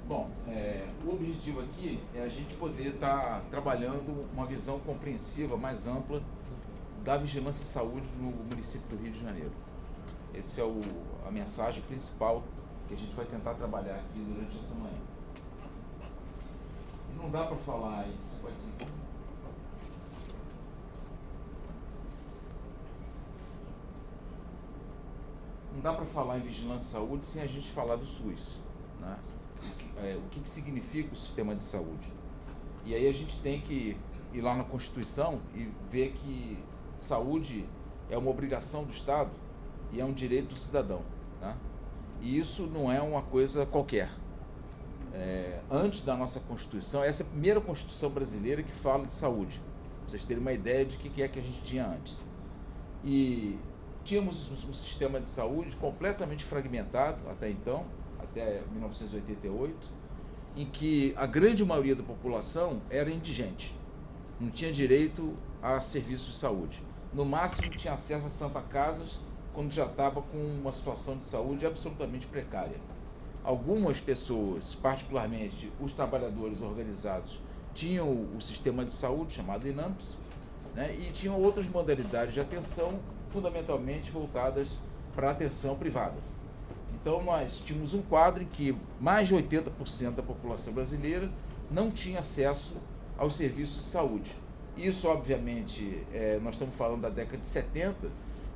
Bom, o objetivo aqui é a gente poder estar trabalhando uma visão compreensiva mais ampla da vigilância em saúde no município do Rio de Janeiro. Essa é a mensagem principal que a gente vai tentar trabalhar aqui durante essa manhã. E não dá para falar aí, você pode dizer. Não dá para falar em vigilância em saúde sem a gente falar do SUS, né? O que significa o sistema de saúde. E aí a gente tem que ir lá na Constituição e ver que saúde é uma obrigação do Estado e é um direito do cidadão, né? E isso não é uma coisa qualquer. Antes da nossa Constituição, essa é a primeira Constituição brasileira que fala de saúde, para vocês terem uma ideia de que é que a gente tinha antes. E tínhamos um sistema de saúde completamente fragmentado até então, até 1988, em que a grande maioria da população era indigente, não tinha direito a serviços de saúde. No máximo tinha acesso a Santa Casas quando já estava com uma situação de saúde absolutamente precária. Algumas pessoas, particularmente os trabalhadores organizados, tinham o sistema de saúde chamado INAMPS, né, e tinham outras modalidades de atenção, fundamentalmente voltadas para a atenção privada. Então nós tínhamos um quadro em que mais de 80% da população brasileira não tinha acesso aos serviços de saúde. Isso, obviamente, nós estamos falando da década de 70,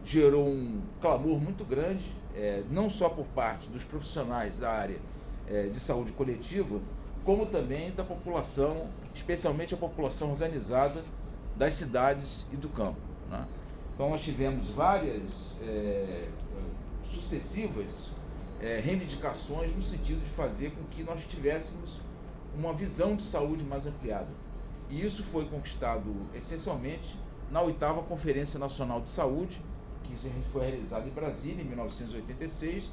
gerou um clamor muito grande, não só por parte dos profissionais da área de saúde coletiva, como também da população, especialmente a população organizada das cidades e do campo, né? Então nós tivemos várias sucessivas reivindicações no sentido de fazer com que nós tivéssemos uma visão de saúde mais ampliada. E isso foi conquistado essencialmente na 8ª Conferência Nacional de Saúde, que foi realizada em Brasília em 1986,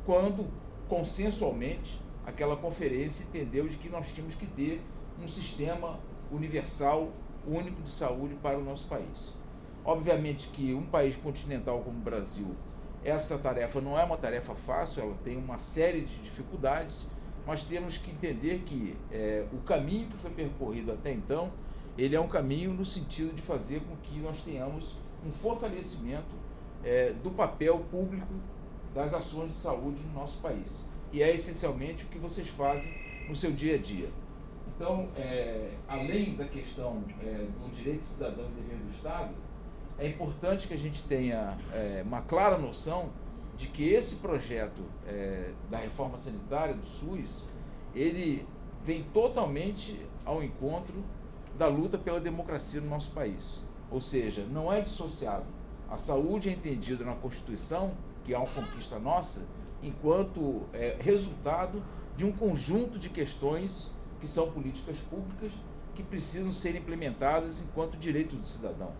quando consensualmente aquela conferência entendeu de que nós tínhamos que ter um sistema universal, único de saúde para o nosso país. Obviamente que um país continental como o Brasil, essa tarefa não é uma tarefa fácil, ela tem uma série de dificuldades. Nós temos que entender que o caminho que foi percorrido até então, ele é um caminho no sentido de fazer com que nós tenhamos um fortalecimento do papel público das ações de saúde no nosso país. E é essencialmente o que vocês fazem no seu dia a dia. Então, além da questão do direito cidadão e dever do Estado, é importante que a gente tenha uma clara noção de que esse projeto da reforma sanitária do SUS, ele vem totalmente ao encontro da luta pela democracia no nosso país. Ou seja, não é dissociado. A saúde é entendida na Constituição, que é uma conquista nossa, enquanto resultado de um conjunto de questões que são políticas públicas que precisam ser implementadas enquanto direito do cidadão.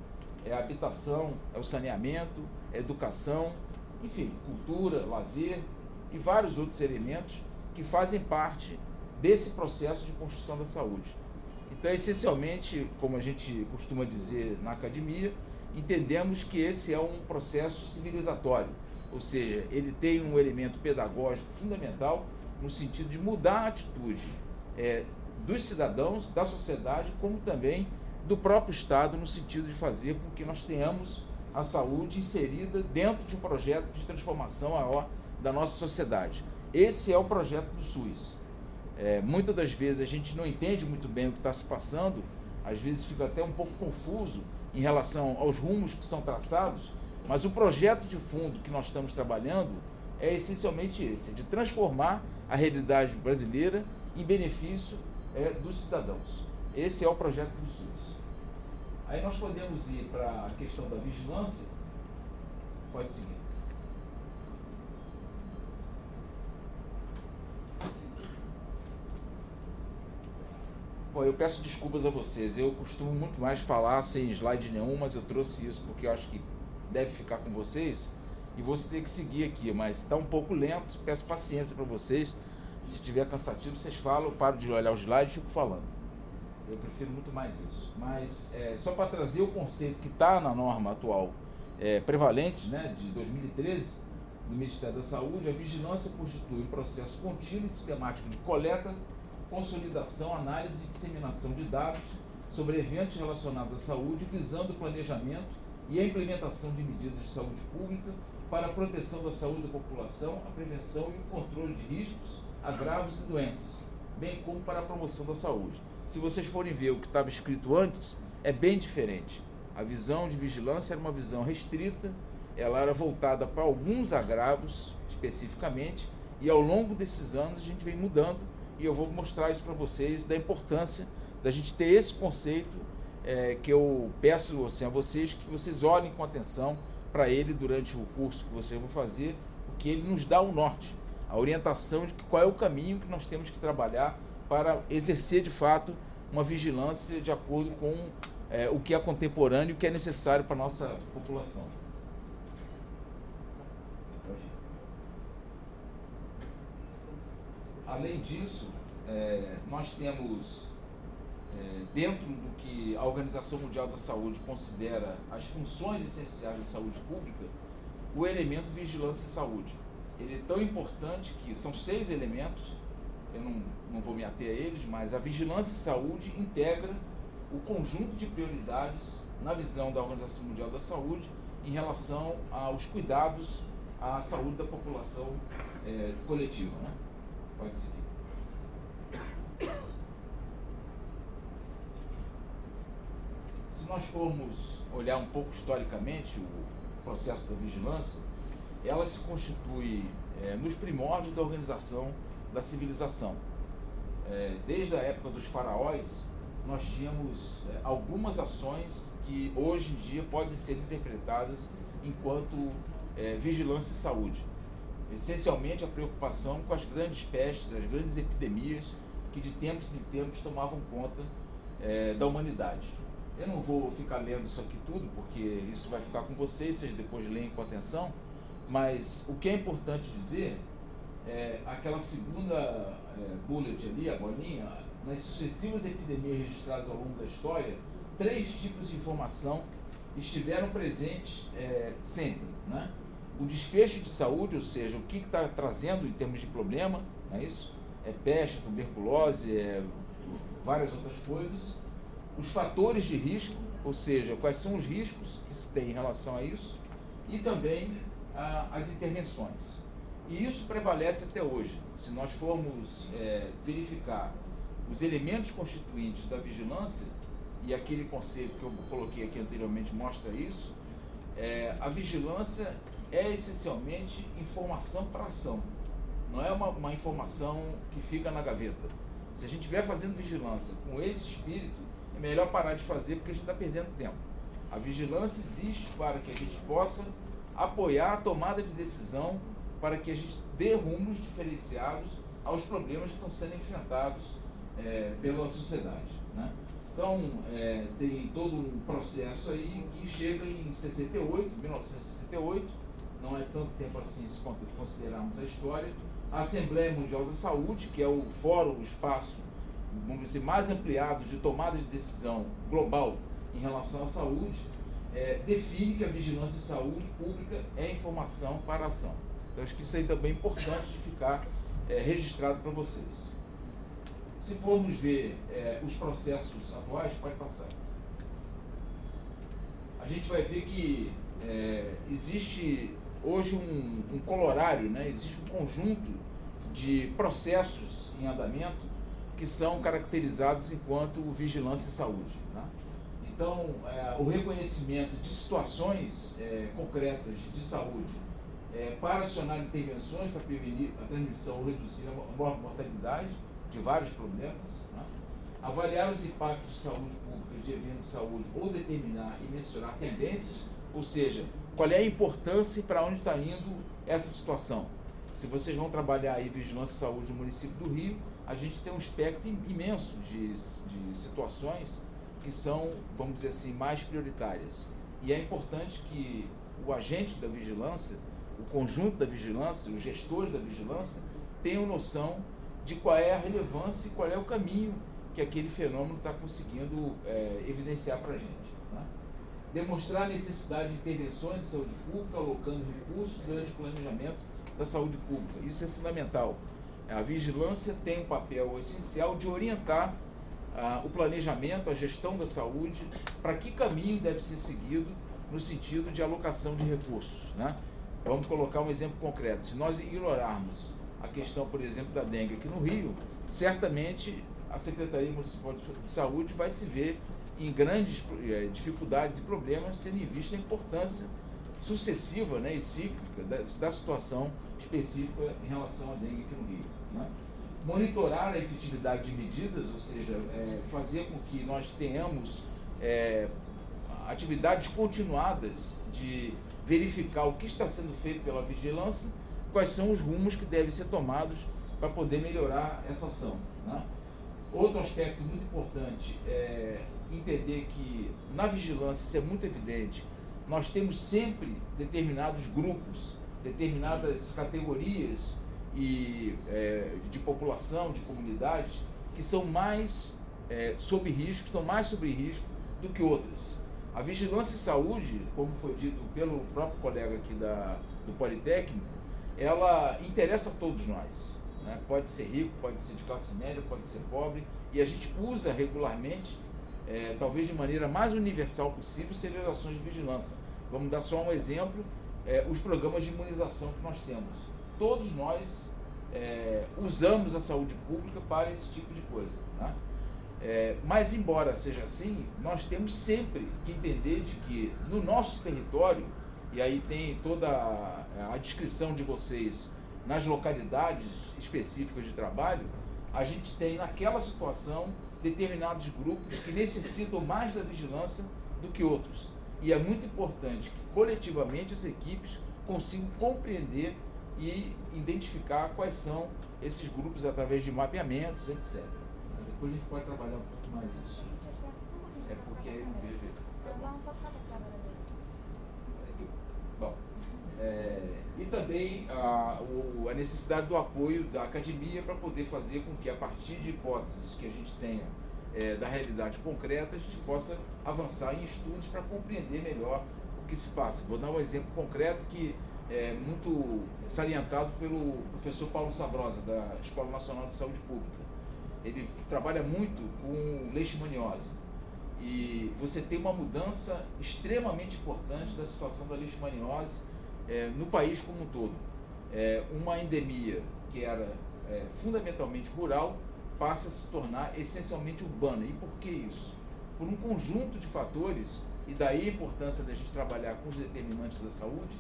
É a habitação, é o saneamento, é a educação, enfim, cultura, lazer e vários outros elementos que fazem parte desse processo de construção da saúde. Então, essencialmente, como a gente costuma dizer na academia, entendemos que esse é um processo civilizatório, ou seja, ele tem um elemento pedagógico fundamental no sentido de mudar a atitude dos cidadãos, da sociedade, como também do próprio Estado, no sentido de fazer com que nós tenhamos a saúde inserida dentro de um projeto de transformação maior da nossa sociedade. Esse é o projeto do SUS. Muitas das vezes a gente não entende muito bem o que está se passando, às vezes fica até um pouco confuso em relação aos rumos que são traçados, mas o projeto de fundo que nós estamos trabalhando é essencialmente esse, de transformar a realidade brasileira em benefício dos cidadãos. Esse é o projeto do SUS. Aí nós podemos ir para a questão da vigilância. Pode seguir. Bom, eu peço desculpas a vocês. Eu costumo muito mais falar sem slide nenhum, mas eu trouxe isso porque eu acho que deve ficar com vocês. E você tem que seguir aqui, mas está um pouco lento. Peço paciência para vocês. Se tiver cansativo, vocês falam, eu paro de olhar os slides e fico falando. Eu prefiro muito mais isso. Mas só para trazer o conceito que está na norma atual prevalente, né, de 2013, do Ministério da Saúde, a vigilância constitui um processo contínuo e sistemático de coleta, consolidação, análise e disseminação de dados sobre eventos relacionados à saúde, visando o planejamento e a implementação de medidas de saúde pública para a proteção da saúde da população, a prevenção e o controle de riscos, agravos e doenças, bem como para a promoção da saúde. Se vocês forem ver o que estava escrito antes, é bem diferente. A visão de vigilância era uma visão restrita, ela era voltada para alguns agravos especificamente, e ao longo desses anos a gente vem mudando, e eu vou mostrar isso para vocês, da importância da gente ter esse conceito, que eu peço assim, a vocês que vocês olhem com atenção para ele durante o curso que vocês vão fazer, porque ele nos dá o norte, a orientação de qual é o caminho que nós temos que trabalhar para exercer de fato uma vigilância de acordo com o que é contemporâneo e o que é necessário para a nossa população. Além disso, nós temos, dentro do que a Organização Mundial da Saúde considera as funções essenciais da saúde pública, o elemento vigilância e saúde. Ele é tão importante que são 6 elementos, eu não vou me ater a eles, mas a vigilância e saúde integra o conjunto de prioridades na visão da Organização Mundial da Saúde em relação aos cuidados à saúde da população coletiva, né? Pode seguir. Se nós formos olhar um pouco historicamente o processo da vigilância, ela se constitui nos primórdios da organização da civilização. Desde a época dos faraós, nós tínhamos algumas ações que hoje em dia podem ser interpretadas enquanto vigilância e saúde. Essencialmente a preocupação com as grandes pestes, as grandes epidemias que de tempos em tempos tomavam conta da humanidade. Eu não vou ficar lendo isso aqui tudo, porque isso vai ficar com vocês depois leem com atenção, mas o que é importante dizer aquela segunda bullet ali, agorinha, nas sucessivas epidemias registradas ao longo da história, 3 tipos de informação estiveram presentes sempre, né? O desfecho de saúde, ou seja, o que está trazendo em termos de problema, não é isso? Peste, tuberculose, várias outras coisas. Os fatores de risco, ou seja, quais são os riscos que se tem em relação a isso, e também as intervenções. E isso prevalece até hoje. Se nós formos verificar os elementos constituintes da vigilância, e aquele conceito que eu coloquei aqui anteriormente mostra isso, a vigilância é essencialmente informação para ação. Não é uma informação que fica na gaveta. Se a gente estiver fazendo vigilância com esse espírito, é melhor parar de fazer porque a gente está perdendo tempo. A vigilância existe para que a gente possa apoiar a tomada de decisão, para que a gente dê rumos diferenciados aos problemas que estão sendo enfrentados pela sociedade, né? Então, tem todo um processo aí que chega em 1968, não é tanto tempo assim se considerarmos a história, a Assembleia Mundial da Saúde, que é o fórum, o espaço, vamos dizer, mais ampliado de tomada de decisão global em relação à saúde, define que a vigilância em saúde pública é informação para a ação. Então, acho que isso aí também é importante de ficar registrado para vocês. Se formos ver os processos atuais, pode passar. A gente vai ver que existe hoje um colorário, né? Existe um conjunto de processos em andamento que são caracterizados enquanto vigilância e saúde, né? Então, o reconhecimento de situações concretas de saúde para acionar intervenções para prevenir a transmissão ou reduzir a mortalidade de vários problemas, né? Avaliar os impactos de saúde pública de eventos de saúde ou determinar e mensurar tendências, ou seja, qual é a importância e para onde está indo essa situação. Se vocês vão trabalhar aí vigilância e saúde no município do Rio, a gente tem um espectro imenso de situações que são, vamos dizer assim, mais prioritárias. E é importante que o agente da vigilância, o conjunto da vigilância, os gestores da vigilância, tenham noção de qual é a relevância e qual é o caminho que aquele fenômeno está conseguindo evidenciar para a gente, né? demonstrar a necessidade de intervenções de saúde pública, alocando recursos durante o planejamento da saúde pública. Isso é fundamental. A vigilância tem um papel essencial de orientar o planejamento, a gestão da saúde, para que caminho deve ser seguido no sentido de alocação de recursos, né? Vamos colocar um exemplo concreto. Se nós ignorarmos a questão, por exemplo, da dengue aqui no Rio, certamente a Secretaria Municipal de Saúde vai se ver em grandes dificuldades e problemas, tendo em vista a importância sucessiva, né, e cíclica da situação específica em relação à dengue aqui no Rio, né? Monitorar a efetividade de medidas, ou seja, fazer com que nós tenhamos atividades continuadas de verificar o que está sendo feito pela vigilância, quais são os rumos que devem ser tomados para poder melhorar essa ação, né? Outro aspecto muito importante é entender que na vigilância, isso é muito evidente, nós temos sempre determinados grupos, determinadas categorias de população, de comunidades, que são mais sob risco, estão mais sob risco do que outras. A vigilância em saúde, como foi dito pelo próprio colega aqui do Politécnico, ela interessa a todos nós, né? Pode ser rico, pode ser de classe média, pode ser pobre, e a gente usa regularmente, talvez de maneira mais universal possível, celebrações de vigilância. Vamos dar só um exemplo, os programas de imunização que nós temos. Todos nós usamos a saúde pública para esse tipo de coisa, tá? Mas, embora seja assim, nós temos sempre que entender de que no nosso território, e aí tem toda a descrição de vocês nas localidades específicas de trabalho, a gente tem naquela situação determinados grupos que necessitam mais da vigilância do que outros. E é muito importante que coletivamente as equipes consigam compreender e identificar quais são esses grupos através de mapeamentos, etc. Depois a gente pode trabalhar um pouco mais isso. É porque aí não vejo ele. Não, só fala a câmera dele. Bom, e também a necessidade do apoio da academia para poder fazer com que, a partir de hipóteses que a gente tenha da realidade concreta, a gente possa avançar em estudos para compreender melhor o que se passa. Vou dar um exemplo concreto que é muito salientado pelo professor Paulo Sabrosa, da Escola Nacional de Saúde Pública. Ele trabalha muito com leishmaniose. E você tem uma mudança extremamente importante da situação da leishmaniose no país como um todo. Uma endemia que era fundamentalmente rural passa a se tornar essencialmente urbana. E por que isso? Por um conjunto de fatores, e daí a importância da gente trabalhar com os determinantes da saúde,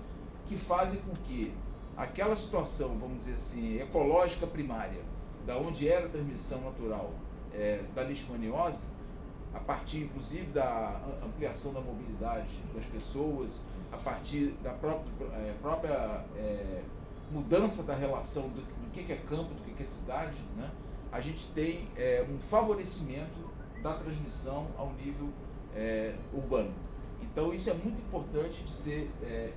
que fazem com que aquela situação, vamos dizer assim, ecológica primária, da onde era a transmissão natural da leishmaniose, a partir inclusive da ampliação da mobilidade das pessoas, a partir da própria mudança da relação do que é campo, do que é cidade, né? A gente tem um favorecimento da transmissão ao nível urbano. Então isso é muito importante de ser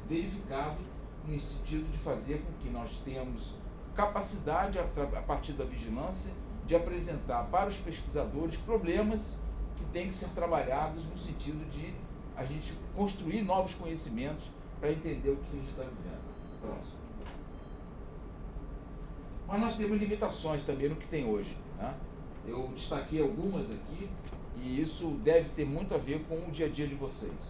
verificado no sentido de fazer com que nós tenhamos capacidade, a partir da vigilância, de apresentar para os pesquisadores problemas que têm que ser trabalhados no sentido de a gente construir novos conhecimentos para entender o que a gente está vivendo. Próximo. Mas nós temos limitações também no que tem hoje, né? Eu destaquei algumas aqui, e isso deve ter muito a ver com o dia a dia de vocês.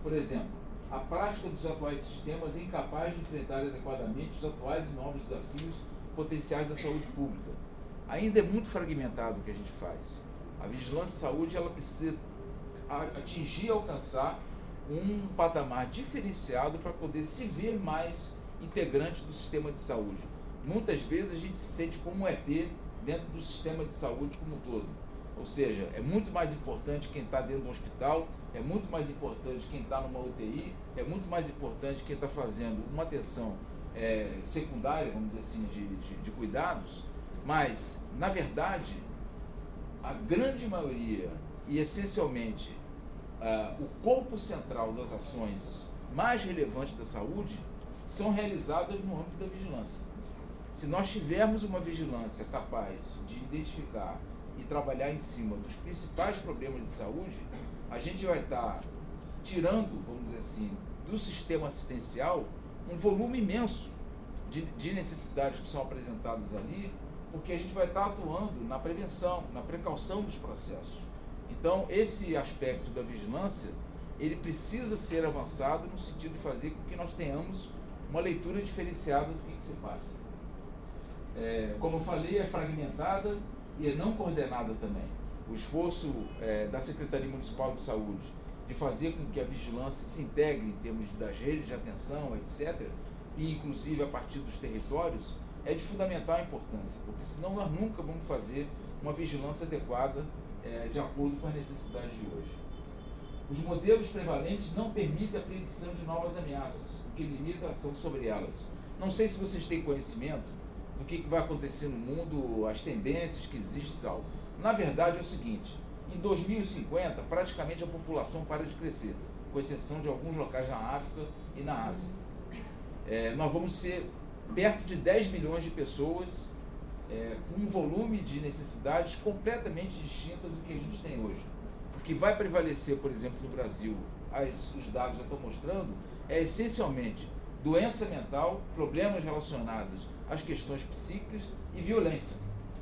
Por exemplo, a prática dos atuais sistemas é incapaz de enfrentar adequadamente os atuais e novos desafios potenciais da saúde pública. Ainda é muito fragmentado o que a gente faz. A vigilância em saúde, ela precisa atingir e alcançar um patamar diferenciado para poder se ver mais integrante do sistema de saúde. Muitas vezes a gente se sente como um ET dentro do sistema de saúde como um todo. Ou seja, é muito mais importante quem está dentro do hospital, é muito mais importante quem está numa UTI, é muito mais importante quem está fazendo uma atenção secundária, vamos dizer assim, de cuidados, mas, na verdade, a grande maioria e essencialmente o corpo central das ações mais relevantes da saúde são realizadas no âmbito da vigilância. Se nós tivermos uma vigilância capaz de identificar e trabalhar em cima dos principais problemas de saúde, a gente vai estar tirando, vamos dizer assim, do sistema assistencial um volume imenso de necessidades que são apresentadas ali, porque a gente vai estar atuando na prevenção, na precaução dos processos. Então, esse aspecto da vigilância, ele precisa ser avançado no sentido de fazer com que nós tenhamos uma leitura diferenciada do que se passa. Como eu falei, é fragmentada e é não coordenada também. O esforço da Secretaria Municipal de Saúde de fazer com que a vigilância se integre em termos das redes de atenção, etc., e inclusive a partir dos territórios, é de fundamental importância, porque senão nós nunca vamos fazer uma vigilância adequada de acordo com as necessidades de hoje. Os modelos prevalentes não permitem a predição de novas ameaças, o que limita a ação sobre elas. Não sei se vocês têm conhecimento do que vai acontecer no mundo, as tendências que existem e tal. Na verdade é o seguinte, em 2050 praticamente a população para de crescer, com exceção de alguns locais na África e na Ásia. Nós vamos ser perto de 10 milhões de pessoas com um volume de necessidades completamente distintas do que a gente tem hoje. O que vai prevalecer, por exemplo, no Brasil, os dados já estão mostrando, é essencialmente doença mental, problemas relacionados às questões psíquicas e violência.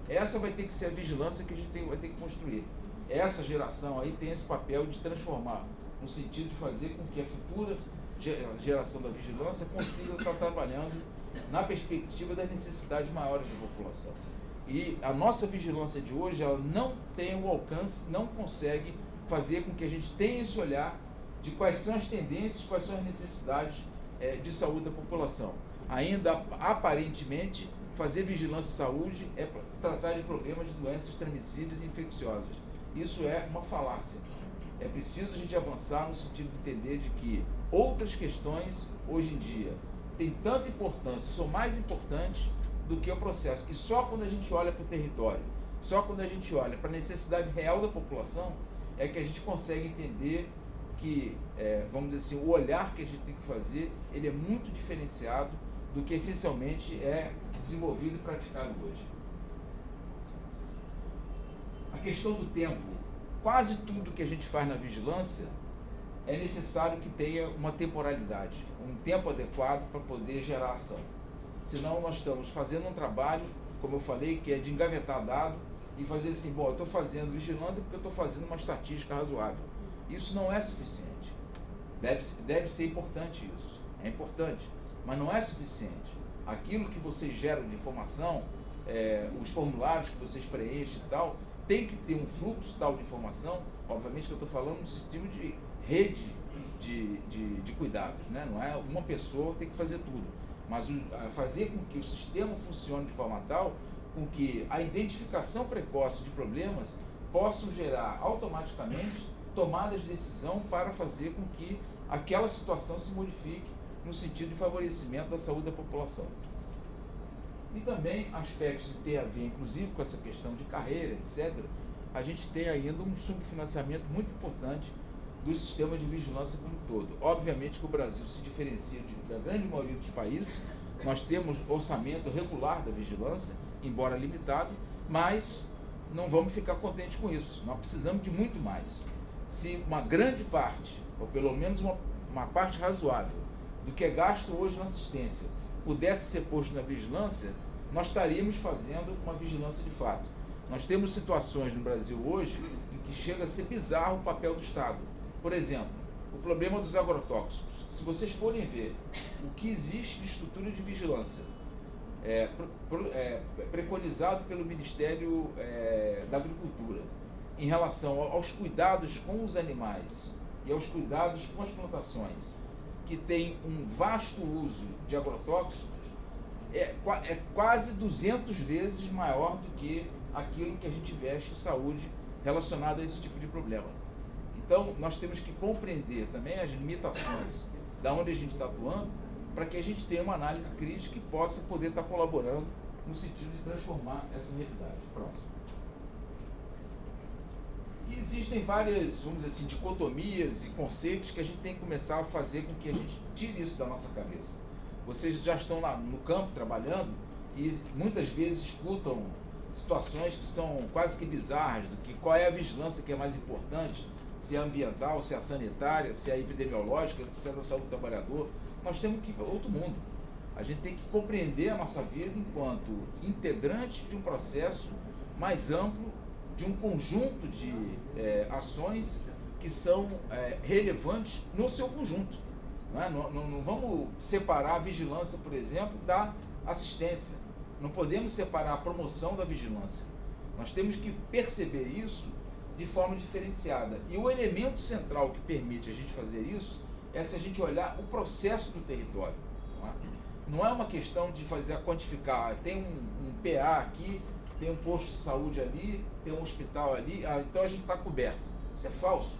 Essa vai ter que ser a vigilância que a gente vai ter que construir. Essa geração aí tem esse papel de transformar, no sentido de fazer com que a futura geração da vigilância consiga estar trabalhando na perspectiva das necessidades maiores da população. E a nossa vigilância de hoje, ela não tem o alcance, não consegue fazer com que a gente tenha esse olhar de quais são as tendências, quais são as necessidades de saúde da população. Ainda, aparentemente, fazer vigilância de saúde é tratar de problemas de doenças transmissíveis e infecciosas. Isso é uma falácia. É preciso a gente avançar no sentido de entender de que outras questões, hoje em dia, têm tanta importância, são mais importantes do que o processo. E só quando a gente olha para o território, só quando a gente olha para a necessidade real da população, é que a gente consegue entender que, vamos dizer assim, o olhar que a gente tem que fazer, ele é muito diferenciado do que essencialmente é desenvolvido e praticado hoje. A questão do tempo. Quase tudo que a gente faz na vigilância é necessário que tenha uma temporalidade, um tempo adequado para poder gerar ação. Senão nós estamos fazendo um trabalho, como eu falei, que é de engavetar dado e fazer assim, bom, eu estou fazendo vigilância porque eu estou fazendo uma estatística razoável. Isso não é suficiente. Deve ser importante isso. É importante, mas não é suficiente. Aquilo que vocês geram de informação, os formulários que vocês preenchem e tal, tem que ter um fluxo tal de informação, obviamente que eu estou falando no sistema de rede de cuidados, né? Não é uma pessoa que tem que fazer tudo, mas fazer com que o sistema funcione de forma tal, com que a identificação precoce de problemas possam gerar automaticamente tomadas de decisão para fazer com que aquela situação se modifique no sentido de favorecimento da saúde da população. E também aspectos que têm a ver, inclusive, com essa questão de carreira, etc., a gente tem ainda um subfinanciamento muito importante do sistema de vigilância como um todo. Obviamente que o Brasil se diferencia da grande maioria dos países, nós temos orçamento regular da vigilância, embora limitado, mas não vamos ficar contentes com isso, nós precisamos de muito mais. Se uma grande parte, ou pelo menos uma parte razoável, do que é gasto hoje na assistência, pudesse ser posto na vigilância, nós estaríamos fazendo uma vigilância de fato. Nós temos situações no Brasil hoje em que chega a ser bizarro o papel do Estado. Por exemplo, o problema dos agrotóxicos. Se vocês forem ver o que existe de estrutura de vigilância preconizado pelo Ministério da Agricultura em relação aos cuidados com os animais e aos cuidados com as plantações, que tem um vasto uso de agrotóxicos, é quase 200 vezes maior do que aquilo que a gente investe em saúde relacionado a esse tipo de problema. Então, nós temos que compreender também as limitações da onde a gente está atuando, para que a gente tenha uma análise crítica e possa poder estar colaborando no sentido de transformar essa realidade. Próximo. E existem várias, vamos dizer assim, dicotomias e conceitos que a gente tem que começar a fazer com que a gente tire isso da nossa cabeça. Vocês já estão lá no campo trabalhando e muitas vezes escutam situações que são quase que bizarras, do que qual é a vigilância que é mais importante, se é ambiental, se é sanitária, se é epidemiológica, se é da saúde do trabalhador. Nós temos que ir para outro mundo. A gente tem que compreender a nossa vida enquanto integrante de um processo mais amplo, de um conjunto de ações que são relevantes no seu conjunto. Não vamos separar a vigilância, por exemplo, da assistência. Não podemos separar a promoção da vigilância. Nós temos que perceber isso de forma diferenciada. E o elemento central que permite a gente fazer isso é se a gente olhar o processo do território. Não é uma questão de quantificar, tem um PA aqui, tem um posto de saúde ali, tem um hospital ali, então a gente está coberto. Isso é falso.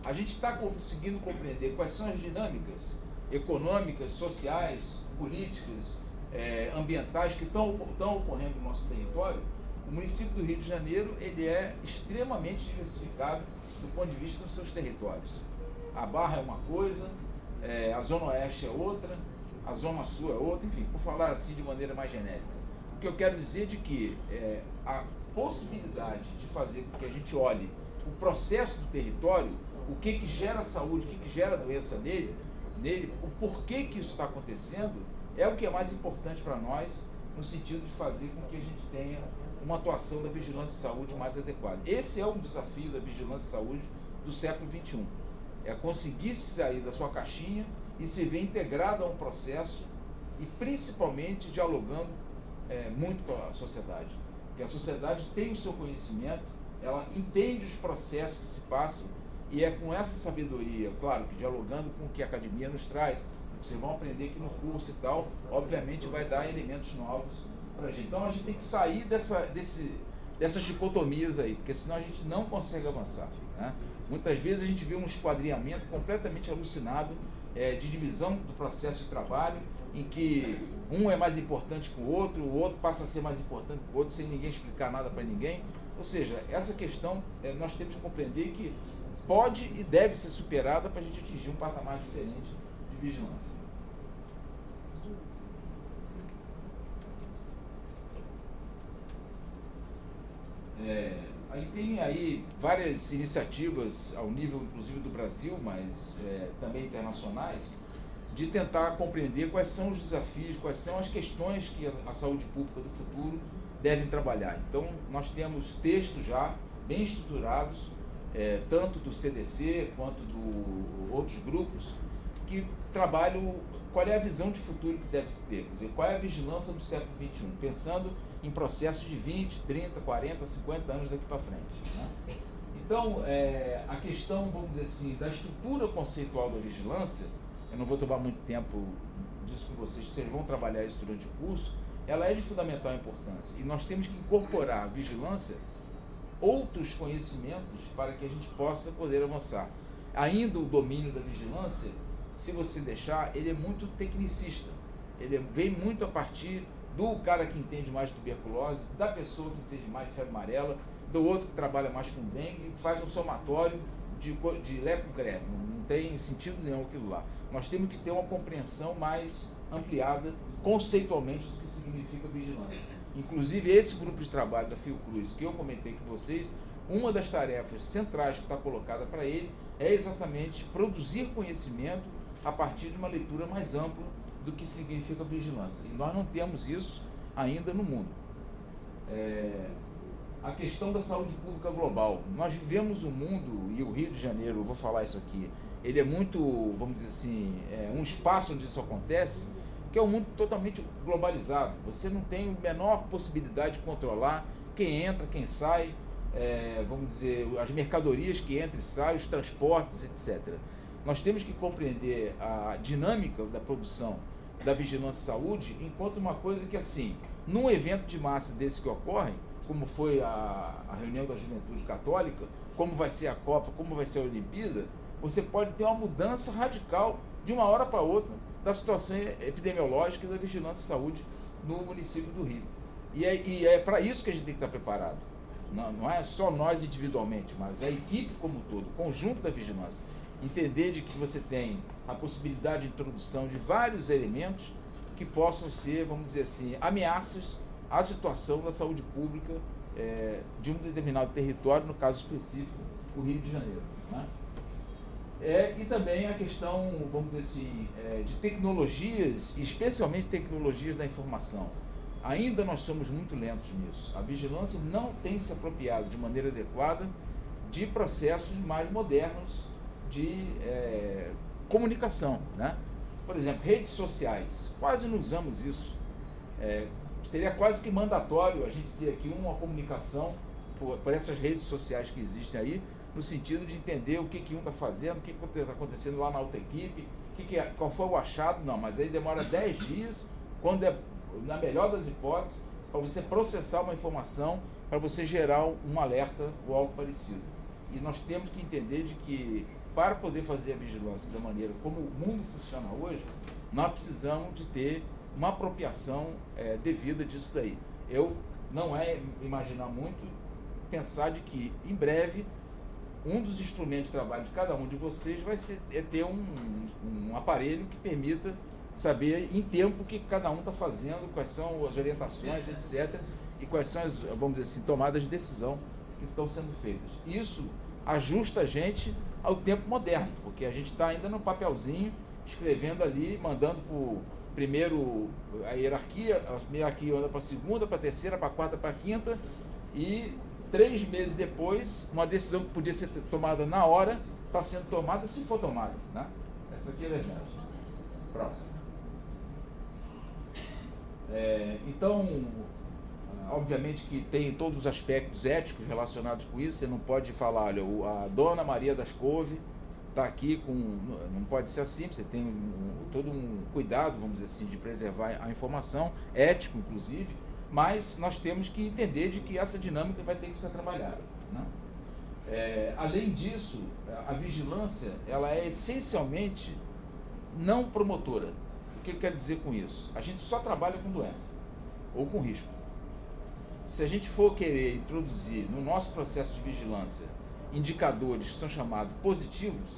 A gente está conseguindo compreender quais são as dinâmicas econômicas, sociais, políticas, ambientais que estão ocorrendo no nosso território. O município do Rio de Janeiro ele é extremamente diversificado do ponto de vista dos seus territórios. A Barra é uma coisa, a Zona Oeste é outra, a Zona Sul é outra, enfim, por falar assim de maneira mais genérica. O que eu quero dizer de que a possibilidade de fazer com que a gente olhe o processo do território, o que gera saúde, o que gera doença nele, o porquê que isso está acontecendo, é o que é mais importante para nós, no sentido de fazer com que a gente tenha uma atuação da vigilância e saúde mais adequada. Esse é um desafio da vigilância e saúde do século XXI. É conseguir sair da sua caixinha e se ver integrado a um processo e principalmente dialogando muito com a sociedade. Porque a sociedade tem o seu conhecimento, ela entende os processos que se passam e é com essa sabedoria, claro, que dialogando com o que a academia nos traz, o que vocês vão aprender aqui no curso e tal, obviamente vai dar elementos novos para a gente. Então a gente tem que sair dessas dicotomias aí, porque senão a gente não consegue avançar, né? Muitas vezes a gente vê um esquadrinhamento completamente alucinado de divisão do processo de trabalho, em que um é mais importante que o outro passa a ser mais importante que o outro, sem ninguém explicar nada para ninguém. Ou seja, essa questão nós temos que compreender que pode e deve ser superada para a gente atingir um patamar diferente de vigilância. Aí tem aí várias iniciativas ao nível inclusive do Brasil, mas também internacionais, de tentar compreender quais são os desafios, quais são as questões que a saúde pública do futuro devem trabalhar. Então nós temos textos já bem estruturados, tanto do CDC quanto de outros grupos, que trabalham qual é a visão de futuro que deve se ter, quer dizer, qual é a vigilância do século XXI, pensando em processos de 20, 30, 40, 50 anos daqui para frente, né? Então, a questão, vamos dizer assim, da estrutura conceitual da vigilância, eu não vou tomar muito tempo disso com vocês vão trabalhar isso durante o curso, ela é de fundamental importância, e nós temos que incorporar à vigilância outros conhecimentos para que a gente possa poder avançar. Ainda o domínio da vigilância, se você deixar, ele é muito tecnicista. Ele vem muito a partir do cara que entende mais de tuberculose, da pessoa que entende mais de febre amarela, do outro que trabalha mais com dengue, faz um somatório de lepocreve. Não tem sentido nenhum aquilo lá. Nós temos que ter uma compreensão mais ampliada, conceitualmente, do que significa vigilância. Inclusive, esse grupo de trabalho da Fiocruz, que eu comentei com vocês, uma das tarefas centrais que está colocada para ele é exatamente produzir conhecimento a partir de uma leitura mais ampla do que significa vigilância. E nós não temos isso ainda no mundo. A questão da saúde pública global. Nós vivemos um mundo, e o Rio de Janeiro, eu vou falar isso aqui, ele é muito, vamos dizer assim, um espaço onde isso acontece, que é um mundo totalmente globalizado. Você não tem a menor possibilidade de controlar quem entra, quem sai, vamos dizer, as mercadorias que entram e saem, os transportes, etc. Nós temos que compreender a dinâmica da produção da vigilância e saúde enquanto uma coisa que, assim, num evento de massa desse que ocorre, como foi a reunião da Juventude Católica, como vai ser a Copa, como vai ser a Olimpíada, você pode ter uma mudança radical de uma hora para outra da situação epidemiológica e da vigilância e saúde no município do Rio. E é para isso que a gente tem que estar preparado. Não é só nós individualmente, mas a equipe como um todo, o conjunto da vigilância. Entender de que você tem a possibilidade de introdução de vários elementos que possam ser, vamos dizer assim, ameaças à situação da saúde pública de um determinado território, no caso específico, o Rio de Janeiro, né? E também a questão, vamos dizer assim, de tecnologias, especialmente tecnologias da informação. Ainda nós somos muito lentos nisso. A vigilância não tem se apropriado de maneira adequada de processos mais modernos de comunicação, né? Por exemplo, redes sociais. Quase não usamos isso. Seria quase que mandatório a gente ter aqui uma comunicação por essas redes sociais que existem aí, no sentido de entender o que um está fazendo, o que está acontecendo lá na outra equipe, qual foi o achado. Não, mas aí demora 10 dias, quando na melhor das hipóteses, para você processar uma informação, para você gerar um alerta ou algo parecido. E nós temos que entender de que, para poder fazer a vigilância da maneira como o mundo funciona hoje, nós precisamos de ter uma apropriação devida disso daí. Não é imaginar muito pensar de que, em breve, um dos instrumentos de trabalho de cada um de vocês vai ser ter um aparelho que permita saber em tempo o que cada um está fazendo, quais são as orientações, etc. E quais são as, vamos dizer assim, tomadas de decisão que estão sendo feitas. Isso ajusta a gente ao tempo moderno, porque a gente está ainda no papelzinho, escrevendo ali, mandando para primeiro a hierarquia anda para a segunda, para a terceira, para a quarta, para a quinta, e 3 meses depois, uma decisão que podia ser tomada na hora, está sendo tomada, se for tomada, né? Essa aqui é a verdade. Próximo. Então, obviamente que tem todos os aspectos éticos relacionados com isso. Você não pode falar, olha, a dona Maria das Couve está aqui com... Não pode ser assim, você tem todo um cuidado, vamos dizer assim, de preservar a informação, ético inclusive, mas nós temos que entender de que essa dinâmica vai ter que ser trabalhada, né? Além disso, a vigilância, ela é essencialmente não promotora. O que quer dizer com isso? A gente só trabalha com doença ou com risco. Se a gente for querer introduzir no nosso processo de vigilância indicadores que são chamados positivos,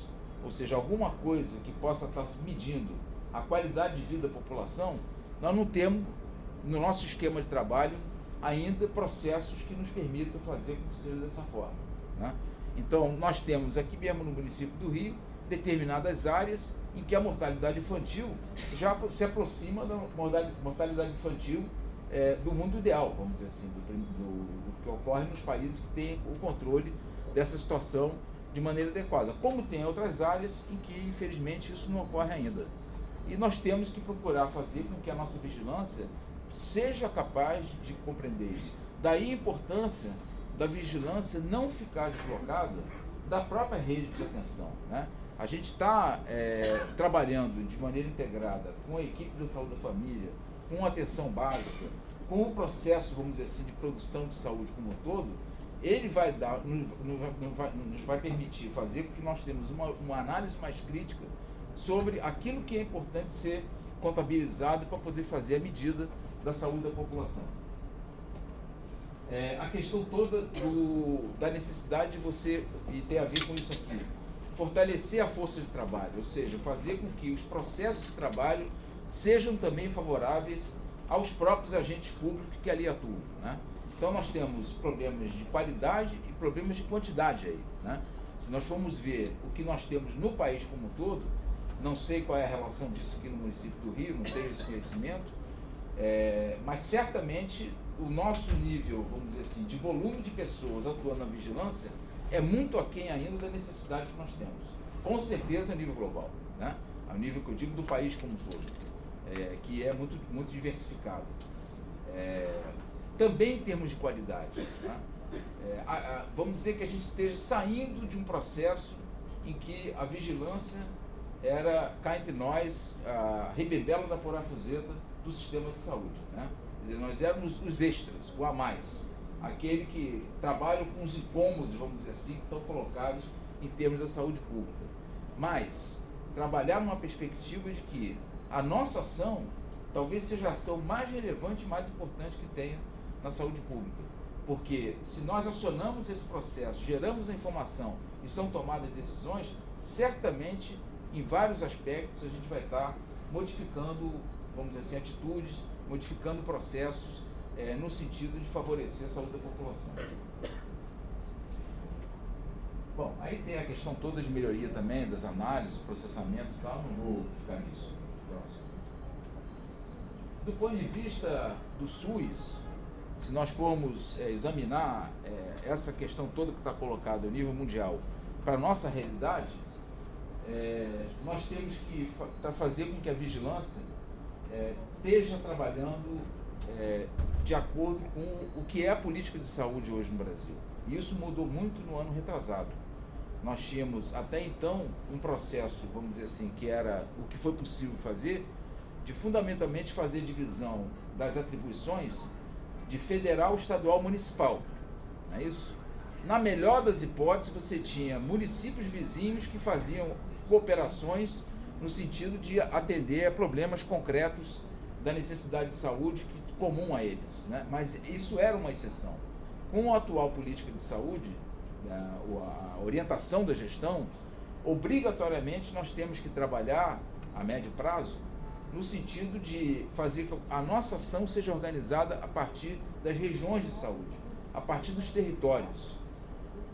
ou seja, alguma coisa que possa estar medindo a qualidade de vida da população, nós não temos no nosso esquema de trabalho ainda processos que nos permitam fazer com que seja dessa forma, né? Então, nós temos aqui mesmo no município do Rio determinadas áreas em que a mortalidade infantil já se aproxima da mortalidade infantil do mundo ideal, vamos dizer assim, do que ocorre nos países que têm o controle dessa situação de maneira adequada, como tem outras áreas em que, infelizmente, isso não ocorre ainda. E nós temos que procurar fazer com que a nossa vigilância seja capaz de compreender isso. Daí a importância da vigilância não ficar deslocada da própria rede de atenção, né? A gente está trabalhando de maneira integrada com a equipe da saúde da família, com a atenção básica, com o processo, vamos dizer assim, de produção de saúde como um todo. Ele vai nos vai permitir fazer com que nós tenhamos uma análise mais crítica sobre aquilo que é importante ser contabilizado para poder fazer a medida da saúde da população. A questão toda da necessidade de você, e tem a ver com isso aqui, fortalecer a força de trabalho, ou seja, fazer com que os processos de trabalho sejam também favoráveis aos próprios agentes públicos que ali atuam, né? Então nós temos problemas de qualidade e problemas de quantidade aí, né? Se nós formos ver o que nós temos no país como um todo, não sei qual é a relação disso aqui no município do Rio, não tenho esse conhecimento, mas certamente o nosso nível, vamos dizer assim, de volume de pessoas atuando na vigilância é muito aquém ainda da necessidade que nós temos. Com certeza a nível global, né? A nível que eu digo do país como um todo, que é muito, muito diversificado. Também em termos de qualidade, né? Vamos dizer que a gente esteja saindo de um processo em que a vigilância era, cá entre nós, a ribembela da porafuseta do sistema de saúde, né? Quer dizer, nós éramos os extras, o a mais, aquele que trabalha com os incômodos, vamos dizer assim, que estão colocados em termos da saúde pública. Mas trabalhar numa perspectiva de que a nossa ação talvez seja a ação mais relevante e mais importante que tenha na saúde pública. Porque se nós acionamos esse processo, geramos a informação e são tomadas decisões, certamente, em vários aspectos, a gente vai estar modificando, vamos dizer assim, atitudes, modificando processos, no sentido de favorecer a saúde da população. Bom, aí Aí tem a questão toda de melhoria também, das análises, processamento e tal, não vou ficar nisso. Próximo. Do ponto de vista do SUS, se nós formos examinar essa questão toda que está colocada a nível mundial para a nossa realidade, nós temos que fazer com que a vigilância esteja trabalhando de acordo com o que é a política de saúde hoje no Brasil. E isso mudou muito no ano retrasado. Nós tínhamos até então um processo, vamos dizer assim, que era o que foi possível fazer, de fundamentalmente fazer divisão das atribuições de federal, estadual, municipal. Não é isso? Na melhor das hipóteses, você tinha municípios vizinhos que faziam cooperações no sentido de atender a problemas concretos da necessidade de saúde comum a eles, né? Mas isso era uma exceção. Com a atual política de saúde, a orientação da gestão, obrigatoriamente nós temos que trabalhar a médio prazo no sentido de fazer que a nossa ação seja organizada a partir das regiões de saúde, a partir dos territórios.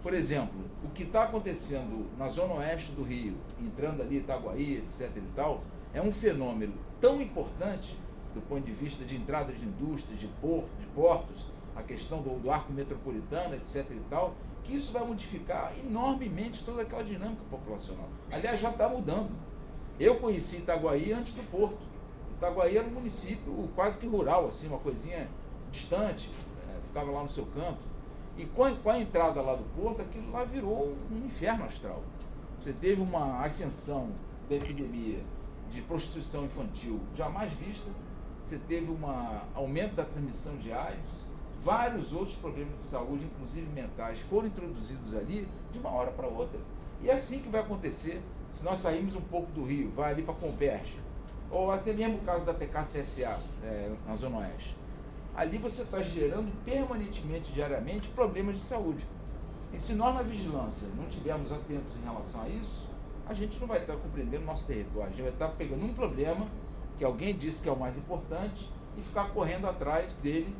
Por exemplo, o que está acontecendo na zona oeste do Rio, entrando ali Itaguaí, etc. e tal, é um fenômeno tão importante do ponto de vista de entrada de indústrias, de portos, a questão do arco metropolitano, etc. e tal, que isso vai modificar enormemente toda aquela dinâmica populacional. Aliás, já está mudando. Eu conheci Itaguaí antes do Porto. Itaguaí era um município quase que rural, assim, uma coisinha distante, ficava lá no seu canto. E com a entrada lá do Porto, aquilo lá virou um inferno astral. Você teve uma ascensão da epidemia de prostituição infantil jamais vista, você teve um aumento da transmissão de AIDS, vários outros problemas de saúde, inclusive mentais, foram introduzidos ali de uma hora para outra. E é assim que vai acontecer se nós sairmos um pouco do Rio, vai ali para Comperche, ou até mesmo o caso da TK-CSA, na Zona Oeste. Ali você está gerando permanentemente, diariamente, problemas de saúde. E se nós na vigilância não estivermos atentos em relação a isso, a gente não vai estar compreendendo o nosso território. A gente vai estar pegando um problema que alguém disse que é o mais importante e ficar correndo atrás dele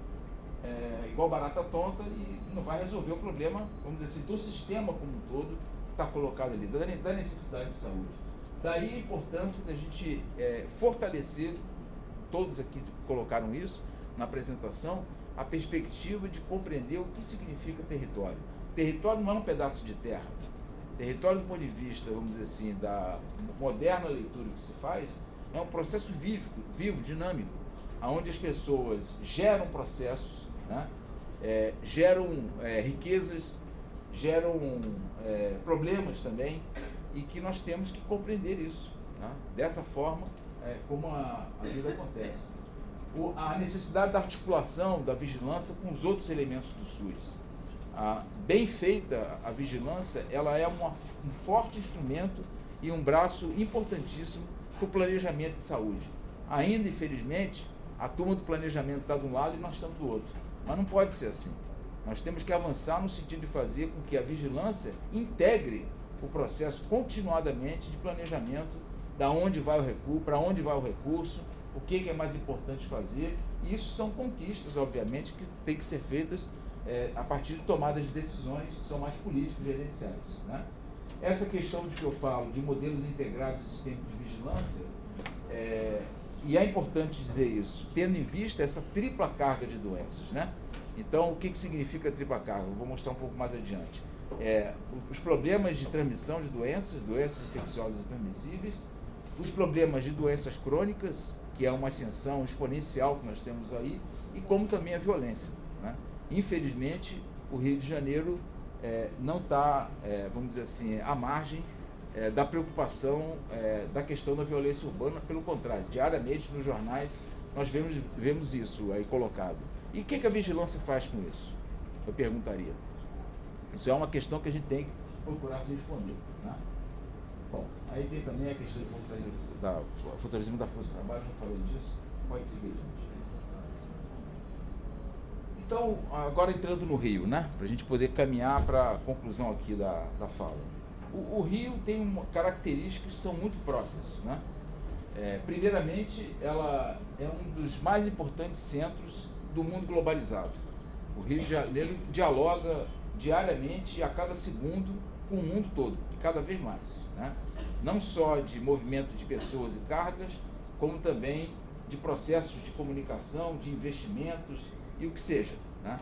igual barata tonta e não vai resolver o problema, vamos dizer assim, do sistema como um todo que está colocado ali, da necessidade de saúde. Daí a importância da gente fortalecer, todos aqui colocaram isso na apresentação, a perspectiva de compreender o que significa território. Território não é um pedaço de terra. Território, do ponto de vista, vamos dizer assim, da moderna leitura que se faz, é um processo vivo, dinâmico, onde as pessoas geram processos, né? Geram riquezas, geram problemas também, e que nós temos que compreender isso, né? Dessa forma como a vida acontece. A necessidade da articulação da vigilância com os outros elementos do SUS. Bem feita a vigilância, ela é um forte instrumento e um braço importantíssimo para o planejamento de saúde. Ainda, infelizmente, a turma do planejamento está de um lado e nós estamos do outro. Mas não pode ser assim. Nós temos que avançar no sentido de fazer com que a vigilância integre o processo continuadamente de planejamento, da onde vai o recurso, para onde vai o recurso, o que é mais importante fazer. E isso são conquistas, obviamente, que têm que ser feitas a partir de tomadas de decisões que são mais políticas, gerenciais, né? Essa questão de que eu falo de modelos integrados de sistema de vigilância, e é importante dizer isso, tendo em vista essa tripla carga de doenças, né? Então, o que significa a tripla carga? Eu vou mostrar um pouco mais adiante. Os problemas de transmissão de doenças infecciosas e transmissíveis, os problemas de doenças crônicas, que é uma ascensão exponencial que nós temos aí, e como também a violência, né? Infelizmente, o Rio de Janeiro não está, vamos dizer assim, à margem da preocupação da questão da violência urbana. Pelo contrário, diariamente nos jornais nós vemos isso aí colocado. E o que a vigilância faz com isso? Eu perguntaria. Isso é uma questão que a gente tem que procurar se responder, né? Bom, aí tem também a questão do funcionalismo da força de trabalho, não falei disso, pode seguir, gente. Então, agora entrando no Rio, né, para a gente poder caminhar para a conclusão aqui da fala. O Rio tem características que são muito próprias, né? Primeiramente, ela é um dos mais importantes centros do mundo globalizado. O Rio de Janeiro dialoga diariamente e a cada segundo com o mundo todo, e cada vez mais, né? Não só de movimento de pessoas e cargas, como também de processos de comunicação, de investimentos e o que seja, né?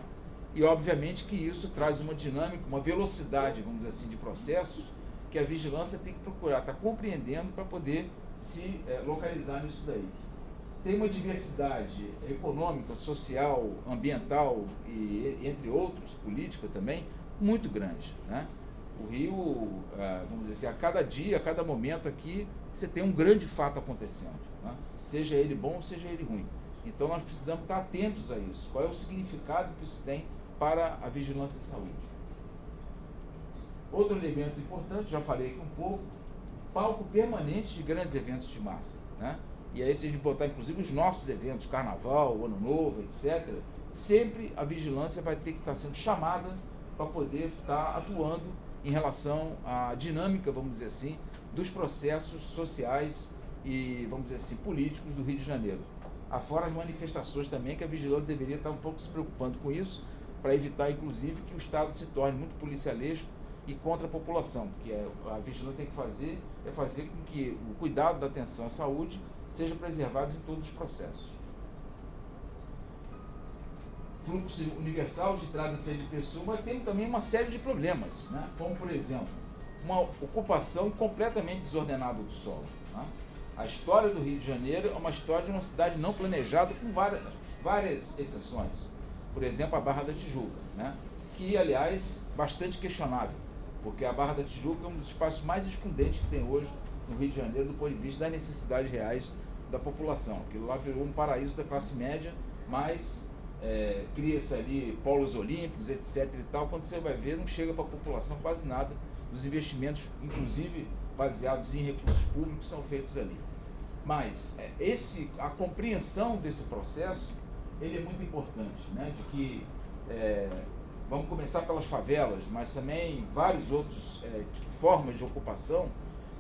E obviamente que isso traz uma dinâmica, uma velocidade, vamos dizer assim, de processos que a vigilância tem que procurar estar compreendendo para poder se localizar nisso daí. Tem uma diversidade econômica, social, ambiental e, entre outros, política também, muito grande, né? O Rio, vamos dizer assim, a cada dia, a cada momento aqui, você tem um grande fato acontecendo, né? Seja ele bom, seja ele ruim. Então nós precisamos estar atentos a isso. Qual é o significado que isso tem para a vigilância de saúde? Outro elemento importante, já falei aqui um pouco, palco permanente de grandes eventos de massa, né? E aí, se a gente botar inclusive os nossos eventos, Carnaval, Ano Novo, etc., sempre a vigilância vai ter que estar sendo chamada para poder estar atuando em relação à dinâmica, vamos dizer assim, dos processos sociais e, vamos dizer assim, políticos do Rio de Janeiro. Afora as manifestações também, que a vigilância deveria estar um pouco se preocupando com isso, para evitar, inclusive, que o Estado se torne muito policialesco e contra a população, porque a vigilância tem que fazer com que o cuidado da atenção à saúde seja preservado em todos os processos. Fluxo universal de entrada e saída de pessoas, mas tem também uma série de problemas, né? Como, por exemplo, uma ocupação completamente desordenada do solo, né? A história do Rio de Janeiro é uma história de uma cidade não planejada, com várias exceções. Por exemplo, a Barra da Tijuca, né? Que, aliás, bastante questionável, porque a Barra da Tijuca é um dos espaços mais excludentes que tem hoje no Rio de Janeiro, do ponto de vista das necessidades reais da população. Aquilo lá virou um paraíso da classe média, mas cria-se ali polos olímpicos, etc. e tal. Quando você vai ver, não chega para a população quase nada dos investimentos, inclusive baseados em recursos públicos, que são feitos ali. Mas a compreensão desse processo, ele é muito importante, né? De que vamos começar pelas favelas, mas também várias outras formas de ocupação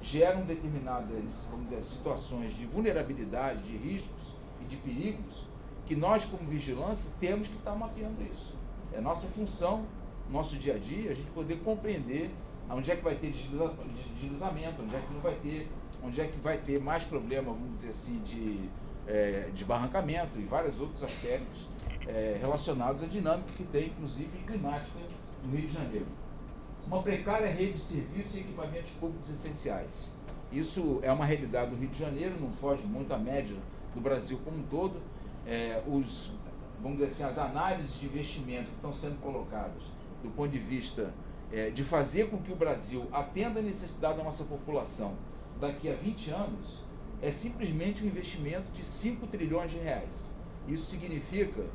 geram determinadas, vamos dizer, situações de vulnerabilidade, de riscos e de perigos, que nós, como vigilância, temos que estar mapeando isso. É nossa função, nosso dia a dia, a gente poder compreender onde é que vai ter deslizamento, onde é que não vai ter, onde é que vai ter mais problema, vamos dizer assim, de barrancamento e vários outros aspectos relacionados à dinâmica que tem, inclusive, climática no Rio de Janeiro. Uma precária rede de serviços e equipamentos públicos essenciais. Isso é uma realidade do Rio de Janeiro, não foge muito à média do Brasil como um todo. Vamos dizer assim, as análises de investimento que estão sendo colocadas do ponto de vista de fazer com que o Brasil atenda a necessidade da nossa população daqui a 20 anos, é simplesmente um investimento de 5 trilhões de reais. Isso significa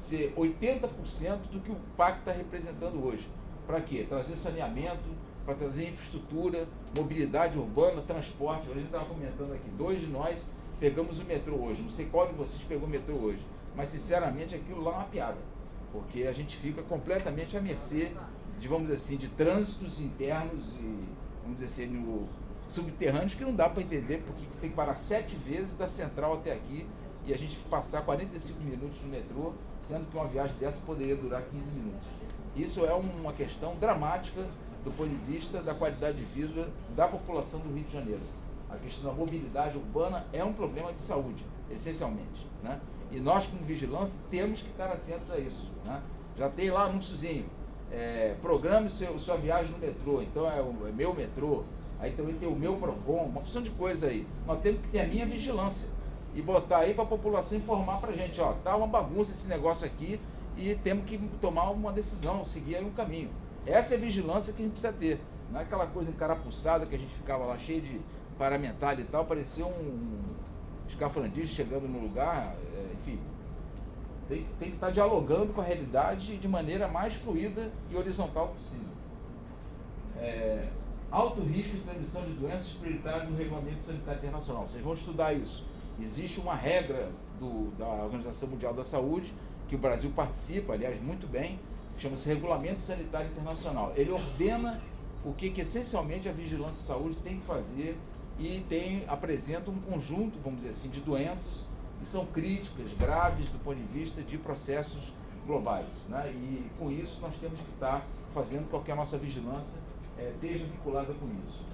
ser 80% do que o PAC está representando hoje. Para quê? Trazer saneamento, para trazer infraestrutura, mobilidade urbana, transporte. A gente estava comentando aqui, 2 de nós pegamos o metrô hoje. Não sei qual de vocês pegou o metrô hoje, mas sinceramente aquilo lá é uma piada, porque a gente fica completamente à mercê de, vamos dizer assim, de trânsitos internos e, vamos dizer assim, subterrâneos, que não dá para entender porque você tem que parar 7 vezes da central até aqui e a gente passar 45 minutos no metrô, sendo que uma viagem dessa poderia durar 15 minutos. Isso é uma questão dramática do ponto de vista da qualidade de vida da população do Rio de Janeiro. A questão da mobilidade urbana é um problema de saúde, essencialmente, né? E nós, como vigilância, temos que estar atentos a isso, né? Já tem lá anúnciozinho, programe sua viagem no metrô, então é meu metrô, aí também tem o meu PROCON, uma opção de coisa aí. Nós temos que ter a minha vigilância e botar aí para a população informar para a gente, ó, tá uma bagunça esse negócio aqui e temos que tomar uma decisão, seguir aí um caminho. Essa é a vigilância que a gente precisa ter, não é aquela coisa encarapuçada que a gente ficava lá cheio de paramentado e tal, parecia um escafandista chegando no lugar, enfim. Tem que estar dialogando com a realidade de maneira mais fluida e horizontal possível. Alto risco de transmissão de doenças prioritárias no Regulamento Sanitário Internacional. Vocês vão estudar isso. Existe uma regra da Organização Mundial da Saúde, que o Brasil participa, aliás, muito bem, chama-se Regulamento Sanitário Internacional. Ele ordena o que essencialmente a vigilância de saúde tem que fazer e apresenta um conjunto, vamos dizer assim, de doenças que são críticas, graves do ponto de vista de processos globais, né? E com isso nós temos que estar fazendo com que a nossa vigilância esteja vinculada com isso.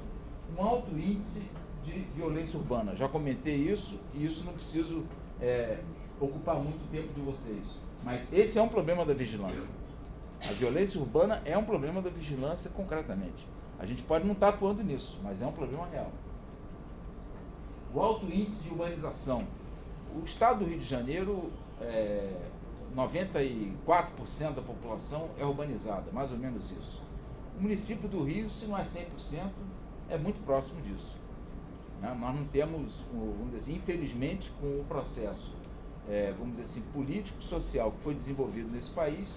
Um alto índice de violência urbana. Já comentei isso, e isso não preciso ocupar muito tempo de vocês. Mas esse é um problema da vigilância. A violência urbana é um problema da vigilância concretamente. A gente pode não estar atuando nisso, mas é um problema real. O alto índice de urbanização. O estado do Rio de Janeiro, 94% da população é urbanizada, mais ou menos isso. O município do Rio, se não é 100%, é muito próximo disso. Nós não temos, vamos dizer assim, infelizmente, com o processo, vamos dizer assim, político-social que foi desenvolvido nesse país,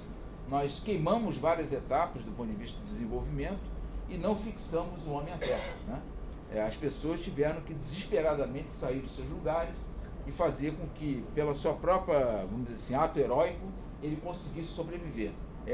nós queimamos várias etapas do ponto de vista do desenvolvimento e não fixamos o homem à terra. As pessoas tiveram que desesperadamente sair dos seus lugares e fazer com que, pela sua própria, vamos dizer assim, ato heróico, ele conseguisse sobreviver.